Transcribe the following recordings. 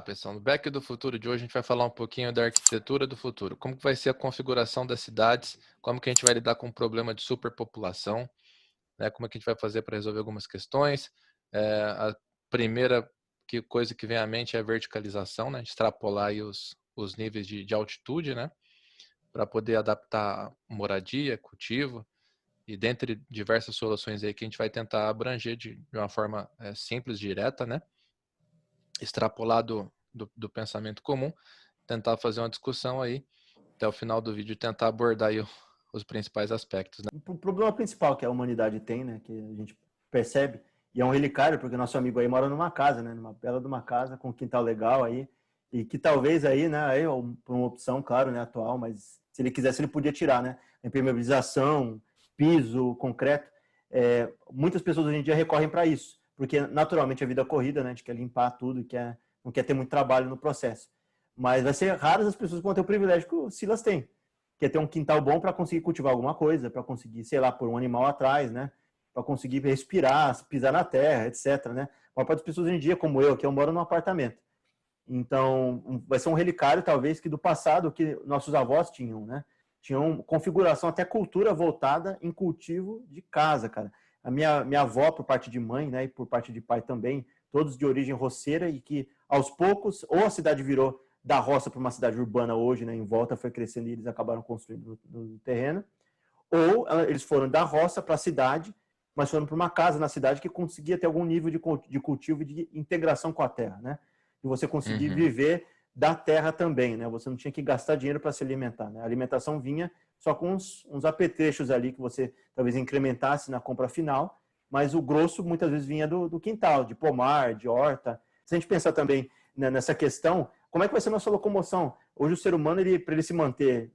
pessoal. No Back do Futuro de hoje, a gente vai falar um pouquinho da arquitetura do futuro. Como que vai ser a configuração das cidades, como que a gente vai lidar com o problema de superpopulação, né? Como é que a gente vai fazer para resolver algumas questões. A primeira coisa que vem à mente é a verticalização, né? Extrapolar aí os níveis de altitude, né? Para poder adaptar moradia, cultivo, e dentre diversas soluções aí que a gente vai tentar abranger de uma forma simples, direta, né? Extrapolar do pensamento comum, tentar fazer uma discussão aí, até o final do vídeo, tentar abordar aí os principais aspectos, né? O problema principal que a humanidade tem, né, que a gente percebe, e é um relicário, porque nosso amigo aí mora numa casa, né, numa bela de uma casa, com um quintal legal aí, e que talvez aí, né, aí, por uma opção, claro, né, atual, mas se ele quisesse, ele podia tirar, né, impermeabilização, piso, concreto. Muitas pessoas hoje em dia recorrem para isso, porque naturalmente a vida é corrida, né, a gente quer limpar tudo e não quer ter muito trabalho no processo. Mas vai ser raras as pessoas que vão ter o privilégio que o Silas tem, que é ter um quintal bom para conseguir cultivar alguma coisa, para conseguir, sei lá, pôr um animal atrás, né, para conseguir respirar, pisar na terra, etc, né. A maior parte das pessoas hoje em dia, como eu, que eu moro num apartamento. Então, vai ser um relicário, talvez, que do passado que nossos avós tinham, né? Tinham configuração, até cultura voltada em cultivo de casa, cara. A minha avó, por parte de mãe, né, e por parte de pai também, todos de origem roceira, e que, aos poucos, ou a cidade virou da roça para uma cidade urbana hoje, né, em volta, foi crescendo e eles acabaram construindo no terreno, ou eles foram da roça para a cidade, mas foram para uma casa na cidade que conseguia ter algum nível de cultivo e de integração com a terra, né? E você conseguir viver da terra também, né? Você não tinha que gastar dinheiro para se alimentar, né? A alimentação vinha só com uns apetrechos ali que você talvez incrementasse na compra final, mas o grosso muitas vezes vinha do quintal, de pomar, de horta. Se a gente pensar também, né, nessa questão, como é que vai ser a nossa locomoção? Hoje o ser humano, para ele se manter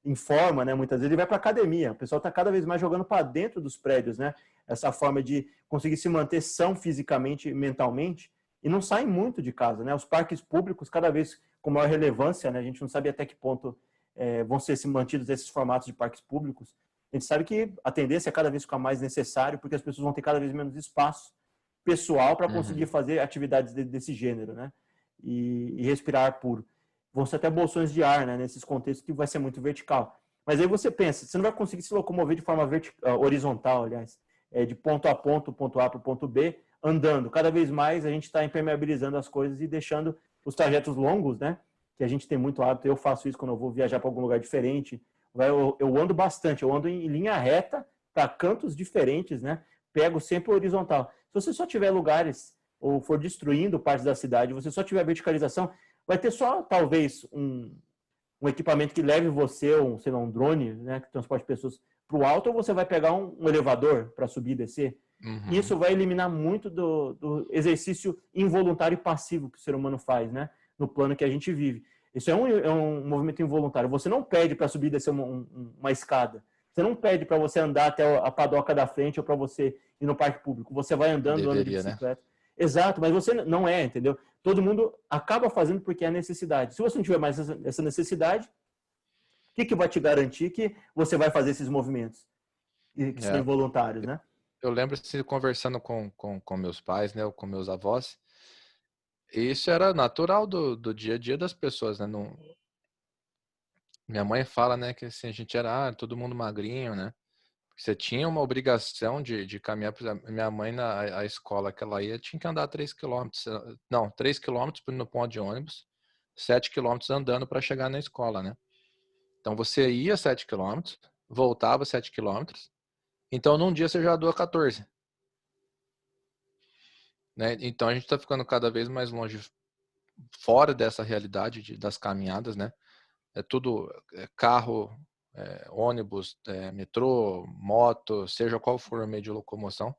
em forma, né, muitas vezes ele vai para academia. O pessoal está cada vez mais jogando para dentro dos prédios, né? Essa forma de conseguir se manter são fisicamente e mentalmente, e não saem muito de casa, né? Os parques públicos, cada vez com maior relevância, né? A gente não sabe até que ponto vão ser mantidos esses formatos de parques públicos. A gente sabe que a tendência é cada vez ficar mais necessário, porque as pessoas vão ter cada vez menos espaço pessoal para conseguir fazer atividades desse gênero, né? E respirar puro. Vão ser até bolsões de ar, né? Nesses contextos que vai ser muito vertical. Mas aí você pensa, você não vai conseguir se locomover de forma horizontal, aliás, de ponto A para o ponto B, andando. Cada vez mais a gente está impermeabilizando as coisas e deixando os trajetos longos, né? Que a gente tem muito hábito. Eu faço isso quando eu vou viajar para algum lugar diferente. Eu ando bastante, eu ando em linha reta para cantos diferentes, né? Pego sempre horizontal. Se você só tiver lugares ou for destruindo partes da cidade, você só tiver verticalização, vai ter só talvez um equipamento que leve você, sei lá, um drone, né, que transporte pessoas para o alto, ou você vai pegar um elevador para subir e descer. Isso vai eliminar muito do exercício involuntário e passivo que o ser humano faz, né, no plano que a gente vive. Isso é um movimento involuntário. Você não pede para subir e descer uma escada. Você não pede para você andar até a padoca da frente ou para você ir no parque público. Você vai andando, anda de bicicleta. Né? Exato, mas você não é, entendeu? Todo mundo acaba fazendo porque é necessidade. Se você não tiver mais essa necessidade, o que vai te garantir que você vai fazer esses movimentos que são involuntários, né? Eu lembro assim, conversando com meus pais, né, ou com meus avós, isso era natural do dia a dia das pessoas, né? Minha mãe fala, né, que assim, a gente era todo mundo magrinho, né? Você tinha uma obrigação de caminhar. Minha mãe, a escola que ela ia, tinha que andar 3 quilômetros. Não, 3 quilômetros no ponto de ônibus, 7 quilômetros andando para chegar na escola, né? Então, você ia 7 quilômetros, voltava 7 quilômetros. Então, num dia, você já andou 14. Né? Então, a gente está ficando cada vez mais longe, fora dessa realidade das caminhadas, né? É tudo carro, ônibus, metrô, moto, seja qual for o meio de locomoção,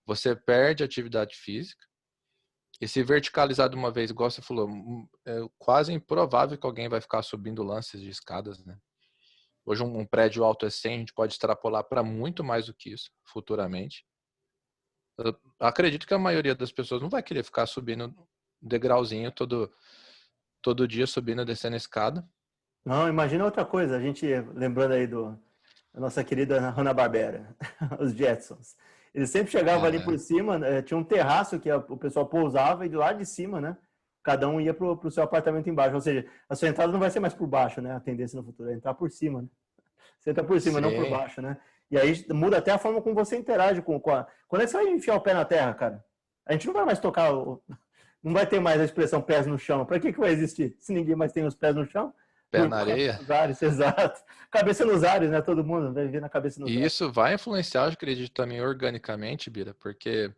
você perde a atividade física. E se verticalizar de uma vez, igual você falou, é quase improvável que alguém vai ficar subindo lances de escadas, né? Hoje um prédio alto é 100, a gente pode extrapolar para muito mais do que isso futuramente. Eu acredito que a maioria das pessoas não vai querer ficar subindo degrauzinho todo dia, subindo e descendo a escada. Não, imagina outra coisa, a gente lembrando aí da nossa querida Hanna-Barbera, os Jetsons. Eles sempre chegavam ali por cima, tinha um terraço que o pessoal pousava e de lá de cima, né? cada um ia pro seu apartamento embaixo. Ou seja, a sua entrada não vai ser mais por baixo, né? A tendência no futuro é entrar por cima, né? Você entra por cima, não por Sim, baixo, né? E aí muda até a forma como você interage com a... Quando é que você vai enfiar o pé na terra, cara? A gente não vai mais tocar, não vai ter mais a expressão pés no chão. Para que vai existir? Se ninguém mais tem os pés no chão, pé na areia. nos ares, exato. Cabeça nos ares, né? Todo mundo vai viver na cabeça nos E ares. isso vai influenciar, eu acredito, também organicamente, Bira, porque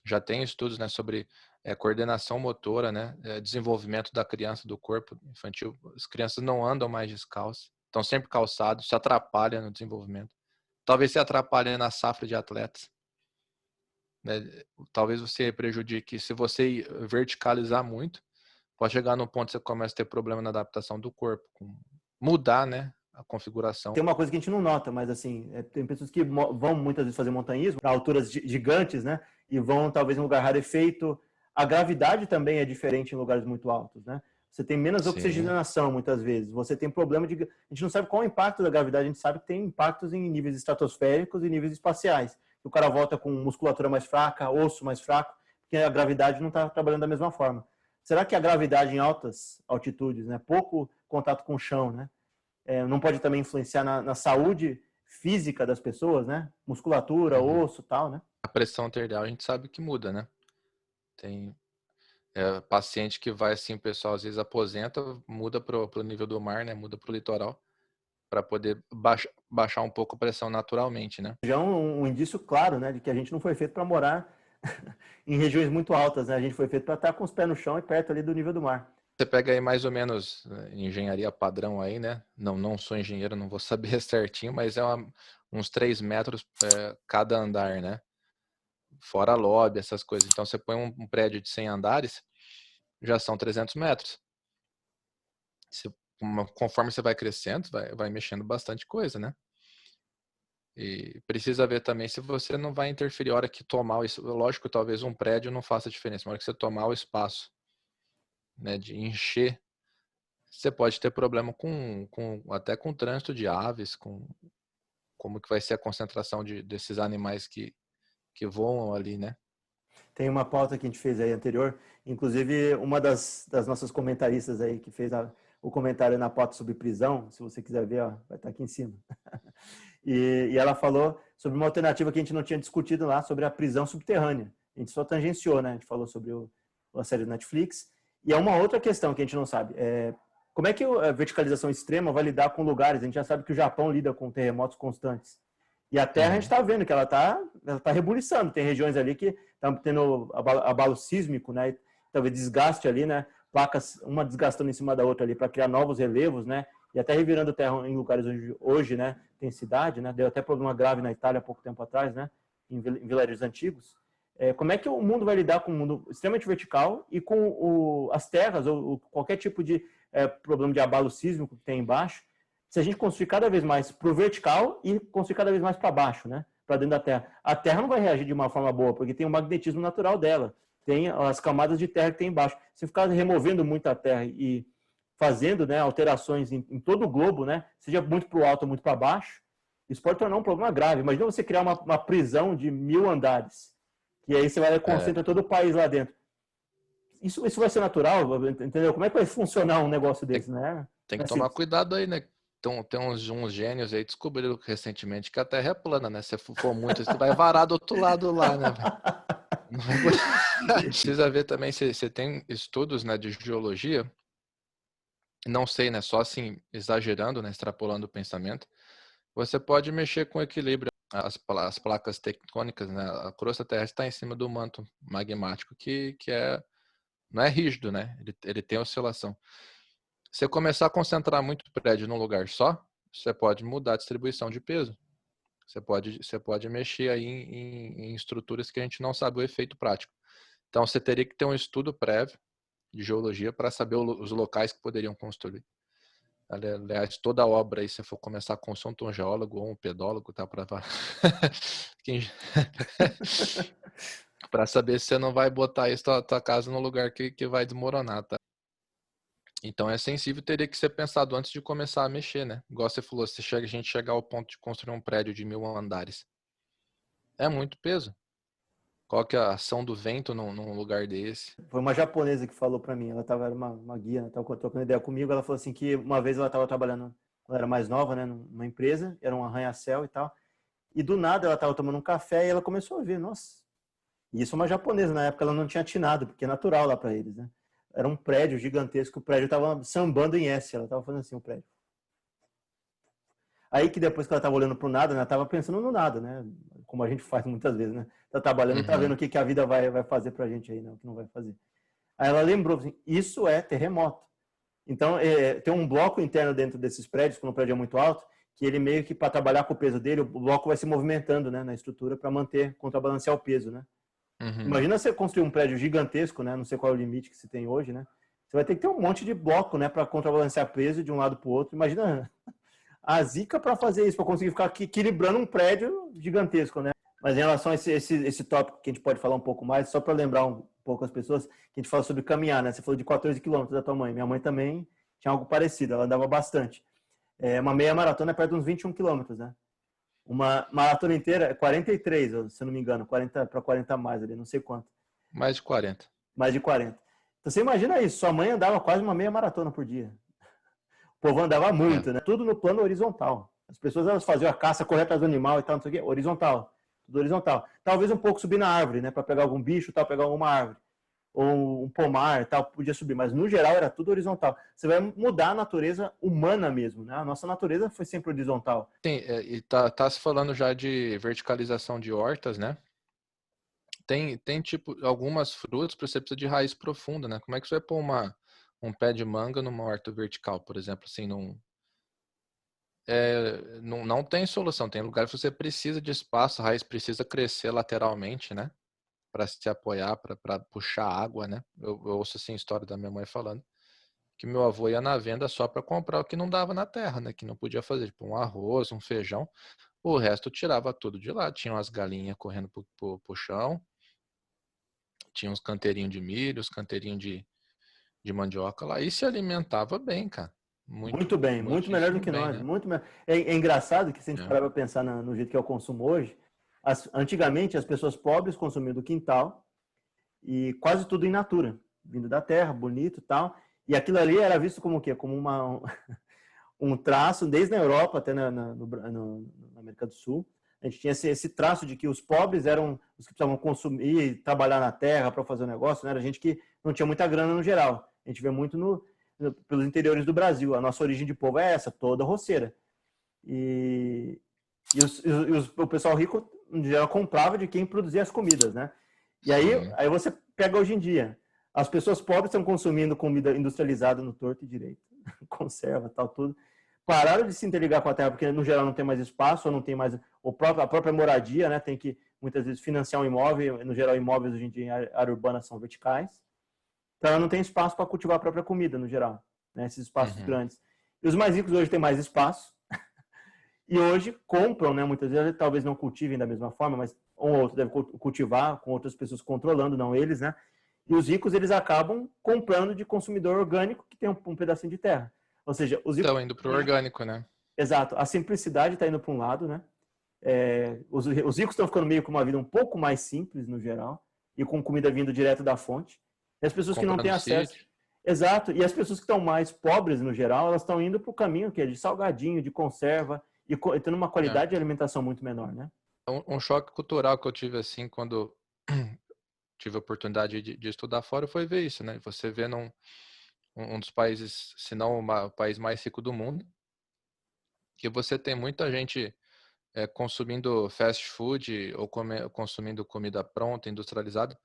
já tem estudos, né, sobre coordenação motora, né, desenvolvimento da criança, do corpo infantil. As crianças não andam mais descalças, estão sempre calçados, se atrapalha no desenvolvimento. Talvez se atrapalhe na safra de atletas, né? Talvez você prejudique, se você verticalizar muito, pode chegar num ponto que você começa a ter problema na adaptação do corpo, mudar, né, a configuração. Tem uma coisa que a gente não nota, mas assim, tem pessoas que vão muitas vezes fazer montanhismo para alturas gigantes, né? E vão talvez em lugar rarefeito. A gravidade também é diferente em lugares muito altos, né? Você tem menos Sim, oxigenação muitas vezes. Você tem problema de... A gente não sabe qual é o impacto da gravidade, a gente sabe que tem impactos em níveis estratosféricos e níveis espaciais. O cara volta com musculatura mais fraca, osso mais fraco, porque a gravidade não está trabalhando da mesma forma. Será que a gravidade em altas altitudes, né? Pouco contato com o chão, né? Não pode também influenciar na saúde física das pessoas, né? Musculatura, uhum. osso, tal, né? A pressão arterial a gente sabe que muda, né? Tem paciente que vai assim, o pessoal às vezes aposenta, muda pro nível do mar, né? Muda pro litoral para poder baixar um pouco a pressão naturalmente, né? Já é um indício claro, né, de que a gente não foi feito para morar em regiões muito altas, né? A gente foi feito para estar com os pés no chão e perto ali do nível do mar. Você pega aí mais ou menos engenharia padrão aí, né? Não sou engenheiro, não vou saber certinho, mas uns 3 metros cada andar, né? Fora lobby, essas coisas. Então você põe um prédio de 100 andares, já são 300 metros. Conforme você vai crescendo, vai mexendo bastante coisa, né? E precisa ver também se você não vai interferir a hora que tomar o... Lógico, talvez um prédio não faça diferença, mas a hora que você tomar o espaço, né, de encher, você pode ter problema até com o trânsito de aves, como que vai ser a concentração desses animais que voam ali, né? Tem uma pauta que a gente fez aí anterior, inclusive uma das nossas comentaristas aí que fez o comentário na pauta sobre prisão, se você quiser ver, ó, vai estar aqui em cima. E ela falou sobre uma alternativa que a gente não tinha discutido lá, sobre a prisão subterrânea. A gente só tangenciou, né? A gente falou sobre a série do Netflix. E é uma outra questão que a gente não sabe. Como é que a verticalização extrema vai lidar com lugares? A gente já sabe que o Japão lida com terremotos constantes. E a Terra a gente Uhum. está vendo que ela tá rebuliçando. Tem regiões ali que estão tendo abalo sísmico, né? Talvez desgaste ali, né? Placas, uma desgastando em cima da outra ali para criar novos relevos, né? E até revirando terra em lugares hoje, né? Tem cidade, né? Deu até problema grave na Itália há pouco tempo atrás, né? Em vilarejos antigos. Como é que o mundo vai lidar com um mundo extremamente vertical e com as terras ou qualquer tipo de problema de abalo sísmico que tem embaixo? Se a gente construir cada vez mais para o vertical e construir cada vez mais para baixo, né? Para dentro da Terra. A Terra não vai reagir de uma forma boa, porque tem o magnetismo natural dela. Tem as camadas de terra que tem embaixo. Se ficar removendo muito a Terra e fazendo, né, alterações em todo o globo, né, seja muito para o alto ou muito para baixo, isso pode tornar um problema grave. Imagina você criar uma prisão de 1000 andares, e aí você vai e concentra todo o país lá dentro. Isso vai ser natural, entendeu? Como é que vai funcionar um negócio desse, né? Tem Não que é tomar simples. cuidado aí, né? Então, tem uns gênios aí descobriram recentemente que a Terra é plana, né? Se for muito, você vai varar do outro lado lá, né? Não vai poder... Precisa ver também se você tem estudos, né, de geologia. Não sei, né? Só assim, exagerando, né? Extrapolando o pensamento. Você pode mexer com o equilíbrio. As placas tectônicas, né? A crosta terrestre está em cima do manto magmático, que não é rígido, né? Ele tem oscilação. Se você começar a concentrar muito prédio num lugar só, você pode mudar a distribuição de peso. Você pode mexer aí em estruturas que a gente não sabe o efeito prático. Então, você teria que ter um estudo prévio de geologia para saber os locais que poderiam construir. Aliás, toda obra aí, se for começar a consulta um geólogo ou um pedólogo, tá? Para saber se você não vai botar isso tua casa no lugar que vai desmoronar, tá? Então é sensível, teria que ser pensado antes de começar a mexer, né? Igual você falou, se a gente chegar ao ponto de construir um prédio de 1000 andares. É muito peso. Qual que é a ação do vento num lugar desse? Foi uma japonesa que falou para mim, era uma guia, né, tava trocando ideia comigo, ela falou assim que uma vez ela estava trabalhando, quando era mais nova, né, numa empresa, era um arranha-céu e tal, e do nada ela estava tomando um café e ela começou a ver, nossa, e isso é uma japonesa, na época ela não tinha atinado, porque é natural lá para eles, né? Era um prédio gigantesco, o prédio estava sambando em S, ela estava fazendo assim o prédio. Aí que depois que ela estava olhando para o nada, né, ela estava pensando no nada, né? Como a gente faz muitas vezes, né? Tá trabalhando e tá vendo o que a vida vai fazer para a gente aí, né? O que não vai fazer. Aí ela lembrou, assim, isso é terremoto. Então, tem um bloco interno dentro desses prédios, quando o prédio é muito alto, que ele meio que, para trabalhar com o peso dele, o bloco vai se movimentando, né, na estrutura para manter, contrabalancear o peso, né? Imagina você construir um prédio gigantesco, né? Não sei qual é o limite que se tem hoje, né? Você vai ter que ter um monte de bloco, né, para contrabalancear peso de um lado para o outro. Imagina a zica para fazer isso, para conseguir ficar equilibrando um prédio gigantesco, né? Mas em relação a esse tópico que a gente pode falar um pouco mais, só para lembrar um pouco as pessoas, que a gente fala sobre caminhar, né? Você falou de 14 quilômetros da tua mãe. Minha mãe também tinha algo parecido, ela andava bastante. Uma meia maratona é perto de uns 21 quilômetros, né? Uma maratona inteira é 43, se eu não me engano, 40 para 40 mais ali, não sei quanto. Mais de 40. Mais de 40. Então você imagina isso, sua mãe andava quase uma meia maratona por dia. O povo andava muito, né? Tudo no plano horizontal. As pessoas elas faziam a caça, correr atrás do animal e tal, não sei o quê, horizontal. Tudo horizontal. Talvez um pouco subir na árvore, né? Para pegar algum bicho, tal, pegar alguma árvore. Ou um pomar, tal, podia subir. Mas no geral era tudo horizontal. Você vai mudar a natureza humana mesmo, né? A nossa natureza foi sempre horizontal. Sim, e tá se falando já de verticalização de hortas, né? Tem tipo algumas frutas que você precisa de raiz profunda, né? Como é que você vai pôr um pé de manga numa horta vertical, por exemplo, assim, não tem solução. Tem lugar que você precisa de espaço, a raiz precisa crescer lateralmente, né? Para se apoiar, para puxar água, né? Eu ouço assim a história da minha mãe falando que meu avô ia na venda só para comprar o que não dava na terra, né? Que não podia fazer, tipo um arroz, um feijão. O resto tirava tudo de lá. Tinha umas galinhas correndo pro chão, tinha uns canteirinhos de milho, uns canteirinhos de mandioca lá e se alimentava bem, cara. Muito bem, muito melhor do Muitíssimo que bem, nós. né? Muito melhor. É engraçado que se a gente parar para pensar no jeito que é o consumo hoje, antigamente as pessoas pobres consumiam do quintal e quase tudo in natura, vindo da terra, bonito e tal. E aquilo ali era visto como o quê? Como um traço, desde a Europa até na América do Sul. A gente tinha esse traço de que os pobres eram os que precisavam consumir, trabalhar na terra para fazer o negócio, né? Era gente que não tinha muita grana no geral. A gente vê muito pelos interiores do Brasil. A nossa origem de povo é essa, toda roceira. E o pessoal rico, em geral, comprava de quem produzia as comidas, né? E aí você pega hoje em dia. As pessoas pobres estão consumindo comida industrializada no torto e direito. Conserva, tal, tudo. Pararam de se interligar com a terra, porque no geral não tem mais espaço, ou não tem mais a própria moradia, né? Tem que, muitas vezes, financiar um imóvel. No geral, imóveis hoje em dia em área urbana são verticais. Então ela não tem espaço para cultivar a própria comida, no geral, né? Esses espaços grandes. E os mais ricos hoje têm mais espaço. E hoje compram, né? Muitas vezes, talvez não cultivem da mesma forma, mas um ou outro deve cultivar com outras pessoas controlando, não eles, né? E os ricos, eles acabam comprando de consumidor orgânico que tem um pedacinho de terra. Ou seja, os ricos... Estão indo para o orgânico, né? Exato. A simplicidade está indo para um lado, né? Os ricos estão ficando meio com uma vida um pouco mais simples, no geral, e com comida vindo direto da fonte. E as pessoas que não têm acesso... Sítio. Exato. E as pessoas que estão mais pobres, no geral, elas estão indo para o caminho que é de salgadinho, de conserva, e tendo uma qualidade de alimentação muito menor, né? Um choque cultural que eu tive assim quando tive a oportunidade de estudar fora foi ver isso, né? Você vê um dos países, se não o país mais rico do mundo, que você tem muita gente consumindo fast food ou consumindo comida pronta, industrializada,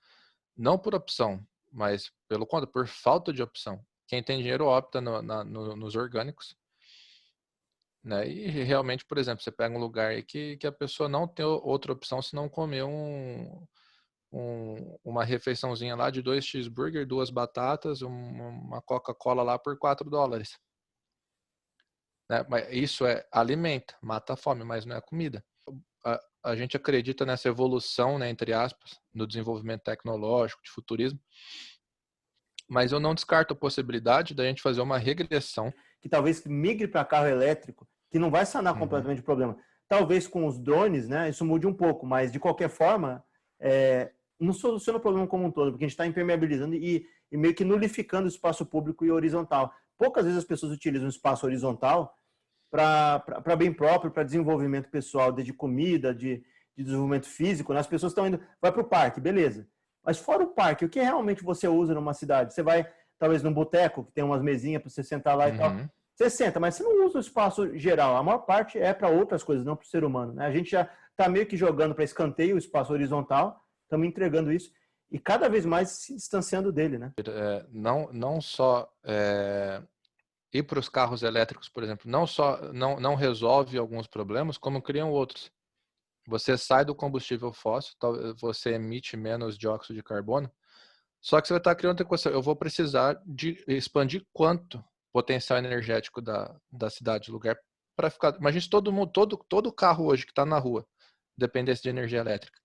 não por opção, mas pelo contrário, por falta de opção. Quem tem dinheiro opta nos orgânicos, né? E realmente, por exemplo, você pega um lugar aí que a pessoa não tem outra opção se não comer uma refeiçãozinha lá de 2 cheeseburger, 2 batatas, uma Coca-Cola lá por $4. Né? Mas isso alimenta, mata a fome, mas não é comida. A gente acredita nessa evolução, né, entre aspas, no desenvolvimento tecnológico, de futurismo, mas eu não descarto a possibilidade da gente fazer uma regressão. Que talvez migre para carro elétrico, que não vai sanar completamente o problema. Talvez com os drones, né, isso mude um pouco, mas de qualquer forma, não soluciona o problema como um todo, porque a gente está impermeabilizando e meio que nulificando o espaço público e horizontal. Poucas vezes as pessoas utilizam o espaço horizontal para bem próprio, para desenvolvimento pessoal, de comida, de desenvolvimento físico, né? As pessoas estão indo, vai para o parque, beleza. Mas fora o parque, o que realmente você usa numa cidade? Você vai, talvez, num boteco, que tem umas mesinhas para você sentar lá e tal. Você senta, mas você não usa o espaço geral. A maior parte é para outras coisas, não para o ser humano, né? A gente já está meio que jogando para escanteio o espaço horizontal, estamos entregando isso e cada vez mais se distanciando dele, né? Não só ir para os carros elétricos, por exemplo, não resolve alguns problemas, como criam outros. Você sai do combustível fóssil, você emite menos dióxido de carbono, só que você vai estar criando outra coisa. Eu vou precisar de expandir quanto potencial energético da cidade, do lugar, para ficar. Imagina se todo mundo, todo carro hoje que está na rua dependesse de energia elétrica.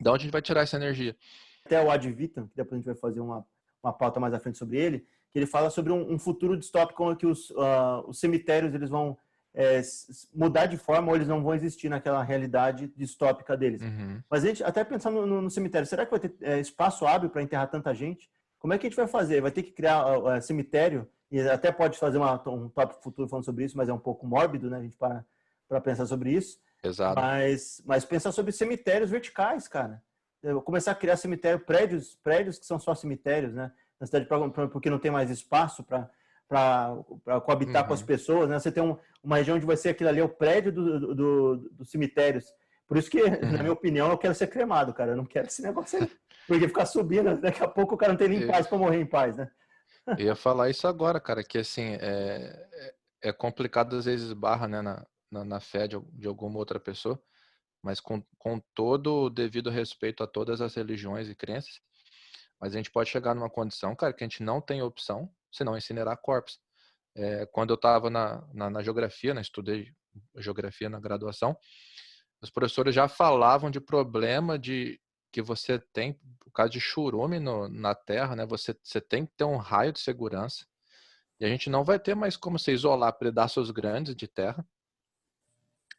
Da onde a gente vai tirar essa energia? Até o Ad Vitam, que depois a gente vai fazer uma pauta mais à frente sobre ele, que ele fala sobre um futuro distópico em que os cemitérios eles vão mudar de forma ou eles não vão existir naquela realidade distópica deles. Mas a gente, até pensando no cemitério, será que vai ter espaço hábil para enterrar tanta gente? Como é que a gente vai fazer? Vai ter que criar cemitério, e até pode fazer um tópico futuro falando sobre isso, mas é um pouco mórbido, né? A gente para pensar sobre isso. Exato. Mas pensar sobre cemitérios verticais, cara. Começar a criar cemitério, prédios que são só cemitérios, né? Na cidade, porque não tem mais espaço para coabitar com as pessoas, né? Você tem uma região onde vai ser aquilo ali, é o prédio dos cemitérios. Por isso que, na minha opinião, eu quero ser cremado, cara. Eu não quero esse negócio aí. Porque ficar subindo, daqui a pouco o cara não tem nem paz para morrer em paz, né? Eu ia falar isso agora, cara, que assim, é complicado, às vezes barra, né, na fé de alguma outra pessoa, mas com todo o devido respeito a todas as religiões e crenças, mas a gente pode chegar numa condição, cara, que a gente não tem opção, senão incinerar corpos. Quando eu estava na geografia, né, estudei geografia na graduação, os professores já falavam de problema que você tem, por causa de churume na terra, né, você tem que ter um raio de segurança, e a gente não vai ter mais como você isolar pedaços grandes de terra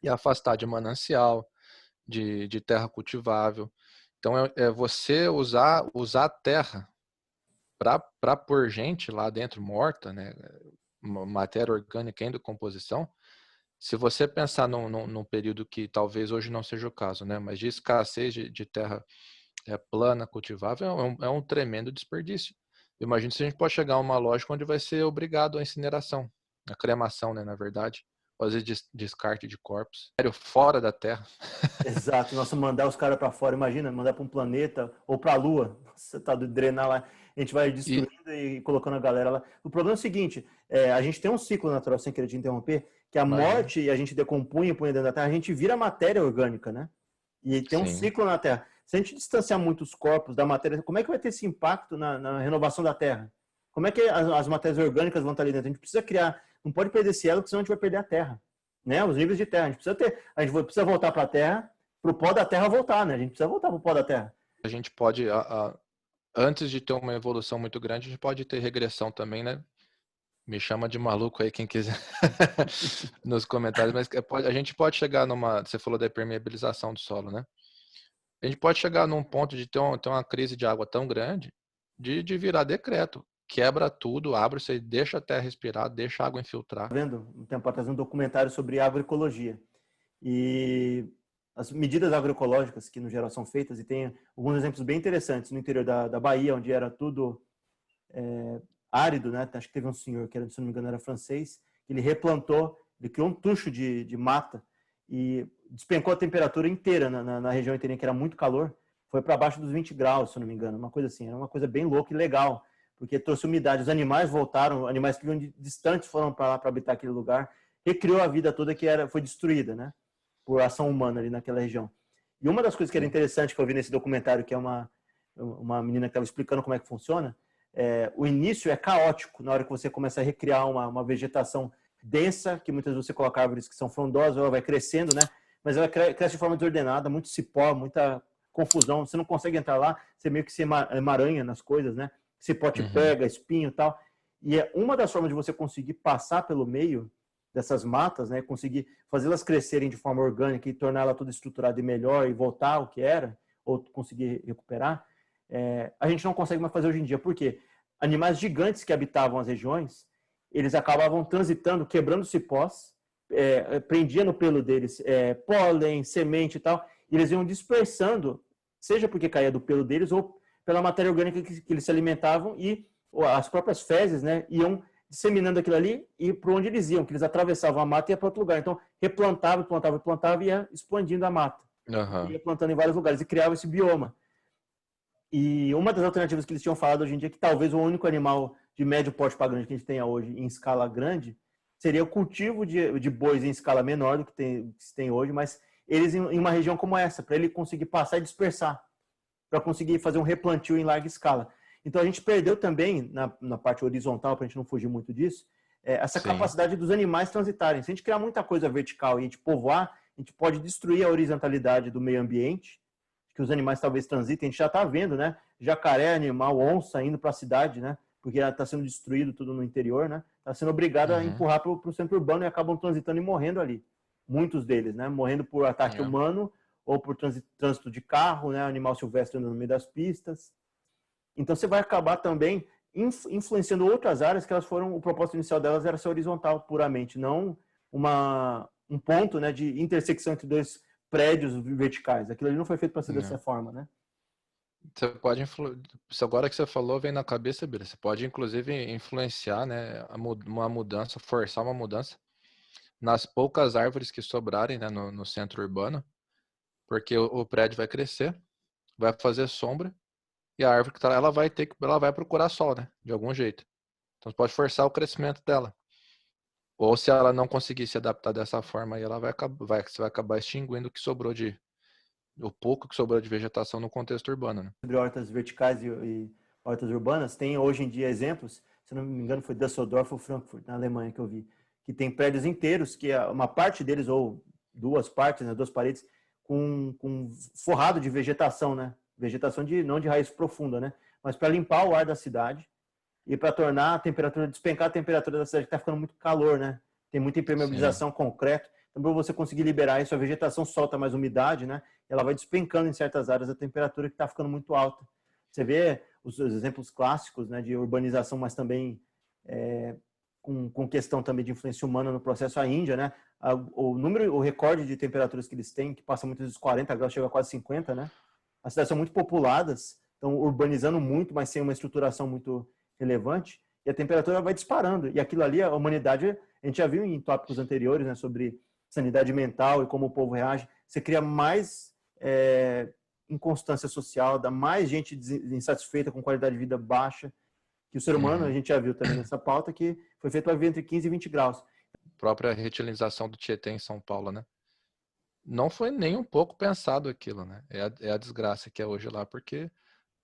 e afastar de manancial, de terra cultivável. Então, você usar a terra para pôr gente lá dentro morta, né, matéria orgânica em decomposição. Se você pensar num período que talvez hoje não seja o caso, né, mas de escassez de terra plana, cultivável, é um tremendo desperdício. Imagina se a gente pode chegar a uma lógica onde vai ser obrigado a incineração, a cremação, né, na verdade, fazer descarte de corpos fora da Terra. Exato, nossa, mandar os caras para fora, imagina, mandar para um planeta ou para a Lua, você tá do drenar lá, a gente vai destruindo e colocando a galera lá. O problema é o seguinte, a gente tem um ciclo natural, sem querer te interromper, que a morte e a gente decompunha e põe dentro da Terra, a gente vira matéria orgânica, né? E tem um ciclo na Terra. Se a gente distanciar muito os corpos da matéria, como é que vai ter esse impacto na renovação da Terra? Como é que as matérias orgânicas vão estar ali dentro? A gente precisa criar, não pode perder esse elo, porque senão a gente vai perder a Terra. Né? Os níveis de terra. A gente precisa voltar para a Terra, para o pó da Terra voltar, né? A gente precisa voltar para o pó da Terra. A gente pode, antes de ter uma evolução muito grande, a gente pode ter regressão também, né? Me chama de maluco aí quem quiser nos comentários, mas a gente pode chegar você falou da permeabilização do solo, né? A gente pode chegar num ponto de ter uma crise de água tão grande de virar decreto. Quebra tudo, abre-se e deixa a terra respirar, deixa a água infiltrar. Vendo um tempo atrás um documentário sobre agroecologia. E as medidas agroecológicas que no geral são feitas, e tem alguns exemplos bem interessantes no interior da Bahia, onde era tudo árido, né? Acho que teve um senhor que, se não me engano, era francês, ele replantou, ele criou um tucho de mata e despencou a temperatura inteira na região inteira, que era muito calor, foi para abaixo dos 20 graus, se não me engano, uma coisa assim, era uma coisa bem louca e legal, porque trouxe umidade, os animais voltaram, animais que vinham distantes foram para lá para habitar aquele lugar, recriou a vida toda que foi destruída, né? Por ação humana ali naquela região. E uma das coisas que era interessante que eu vi nesse documentário, que é uma menina que estava explicando como é que funciona, o início é caótico na hora que você começa a recriar uma vegetação densa, que muitas vezes você coloca árvores que são frondosas, ela vai crescendo, né? Mas ela cresce de forma desordenada, muito cipó, muita confusão, você não consegue entrar lá, você meio que se emaranha nas coisas, né? Cipó te pega, espinho e tal. E é uma das formas de você conseguir passar pelo meio dessas matas, né? Conseguir fazê-las crescerem de forma orgânica e torná-la toda estruturada e melhor e voltar ao que era, ou conseguir recuperar, a gente não consegue mais fazer hoje em dia. Por quê? Animais gigantes que habitavam as regiões, eles acabavam transitando, quebrando cipós, prendia no pelo deles pólen, semente e tal, e eles iam dispersando, seja porque caía do pelo deles ou pela matéria orgânica que eles se alimentavam, e as próprias fezes, né, iam disseminando aquilo ali e para onde eles iam, que eles atravessavam a mata e ia para outro lugar. Então, replantava e ia expandindo a mata. Aham. Ia plantando em vários lugares e criava esse bioma. E uma das alternativas que eles tinham falado hoje em dia, que talvez o único animal de médio porte para grande que a gente tenha hoje em escala grande, seria o cultivo de bois em escala menor do que se tem hoje, mas eles em uma região como essa, para ele conseguir passar e dispersar, para conseguir fazer um replantio em larga escala. Então a gente perdeu também, na parte horizontal, para a gente não fugir muito disso, essa Sim. capacidade dos animais transitarem. Se a gente criar muita coisa vertical e a gente povoar, a gente pode destruir a horizontalidade do meio ambiente, que os animais talvez transitem. A gente já está vendo, né? Jacaré, animal, onça indo para a cidade, né? Porque está sendo destruído tudo no interior, né? Está sendo obrigado a empurrar para o centro urbano e acabam transitando e morrendo ali. Muitos deles, né? Morrendo por ataque humano ou por trânsito de carro, né? Animal silvestre no meio das pistas. Então você vai acabar também influenciando outras áreas que elas foram, o propósito inicial delas era ser horizontal puramente, não um ponto, né, de intersecção entre dois prédios verticais. Aquilo ali não foi feito para ser dessa forma, né? Você pode agora que você falou vem na cabeça, Bira. Você pode inclusive influenciar, né, uma mudança, forçar uma mudança nas poucas árvores que sobrarem, né, no centro urbano, porque o prédio vai crescer, vai fazer sombra e a árvore que tá lá, ela vai procurar sol, né, de algum jeito. Então você pode forçar o crescimento dela. Ou se ela não conseguir se adaptar dessa forma, aí ela você vai acabar extinguindo o pouco que sobrou de vegetação no contexto urbano, né? Sobre hortas verticais e hortas urbanas, tem hoje em dia exemplos, se não me engano foi Düsseldorf ou Frankfurt, na Alemanha que eu vi, que tem prédios inteiros, que uma parte deles, ou duas partes, né, duas paredes, com forrado de vegetação, né? Vegetação não de raiz profunda, né? Mas para limpar o ar da cidade e para tornar a temperatura, despencar a temperatura da cidade, que está ficando muito calor, né? Tem muita impermeabilização, concreto. Então, para você conseguir liberar isso, a vegetação solta mais umidade, né? Ela vai despencando em certas áreas a temperatura que está ficando muito alta. Você vê os exemplos clássicos, né, de urbanização, mas também com questão também de influência humana no processo, a Índia, né? O recorde de temperaturas que eles têm, que passa muitas vezes 40 graus, chega a quase 50, né? As cidades são muito populadas, estão urbanizando muito, mas sem uma estruturação muito relevante, e a temperatura vai disparando. E aquilo ali, a humanidade, a gente já viu em tópicos anteriores, né, sobre sanidade mental e como o povo reage. Você cria mais inconstância social, dá mais gente insatisfeita com qualidade de vida baixa, que o ser humano, a gente já viu também nessa pauta, que foi feito para viver entre 15 e 20 graus. A própria reutilização do Tietê em São Paulo, né? Não foi nem um pouco pensado aquilo, né? É a desgraça que é hoje lá, porque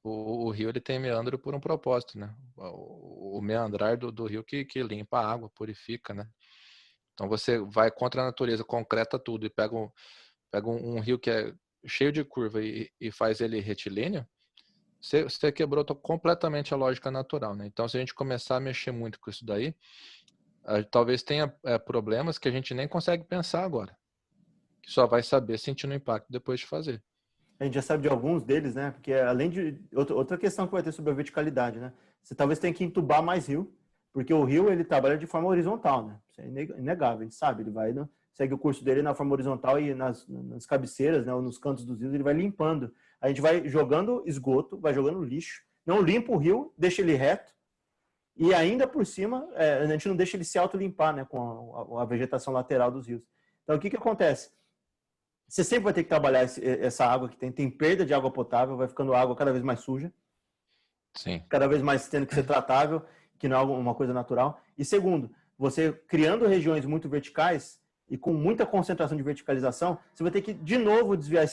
o rio ele tem meandro por um propósito, né? O meandrar do rio que limpa a água, purifica, né? Então você vai contra a natureza, concreta tudo e pega um rio que é cheio de curva e faz ele retilíneo, você quebrou completamente a lógica natural, né? Então se a gente começar a mexer muito com isso daí, talvez tenha problemas que a gente nem consegue pensar agora, que só vai saber sentindo o impacto depois de fazer. A gente já sabe de alguns deles, né? Porque além de outra questão que vai ter sobre a verticalidade, né? Você talvez tenha que entubar mais rio, porque o rio ele trabalha de forma horizontal, né? Isso é inegável, a gente sabe. Ele vai segue o curso dele na forma horizontal e nas cabeceiras, né? Ou nos cantos dos rios ele vai limpando. A gente vai jogando esgoto, vai jogando lixo, não limpa o rio, deixa ele reto e ainda por cima a gente não deixa ele se autolimpar, né? Com a vegetação lateral dos rios. Então o que acontece? Você sempre vai ter que trabalhar essa água que tem perda de água potável, vai ficando água cada vez mais suja. Sim. Cada vez mais tendo que ser tratável, que não é uma coisa natural. E segundo, você criando regiões muito verticais e com muita concentração de verticalização, você vai ter que de novo desviar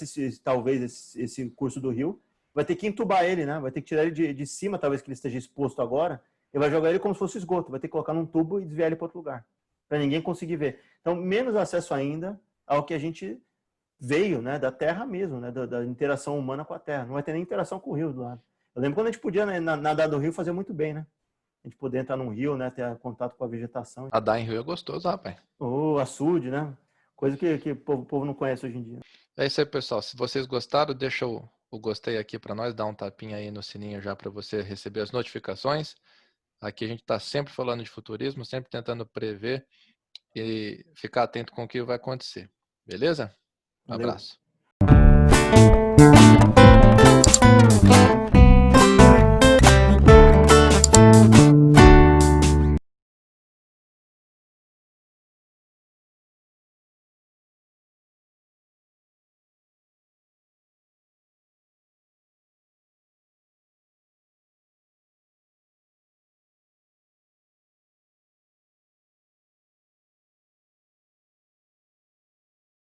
talvez esse curso do rio, vai ter que entubar ele, né? Vai ter que tirar ele de cima, talvez que ele esteja exposto agora, e vai jogar ele como se fosse esgoto, vai ter que colocar num tubo e desviar ele para outro lugar, para ninguém conseguir ver. Então, menos acesso ainda ao que a gente veio, né, da terra mesmo, né, da interação humana com a terra. Não vai ter nem interação com o rio do lado. Eu lembro quando a gente podia, né, nadar do rio fazer muito bem, né? A gente poder entrar num rio, né, ter contato com a vegetação. Nadar em rio é gostoso, rapaz. Ou açude, né? Coisa que o povo não conhece hoje em dia. É isso aí, pessoal. Se vocês gostaram, deixa o o gostei aqui para nós, dá um tapinha aí no sininho já para você receber as notificações. Aqui a gente está sempre falando de futurismo, sempre tentando prever e ficar atento com o que vai acontecer. Beleza? Um Valeu. abraço.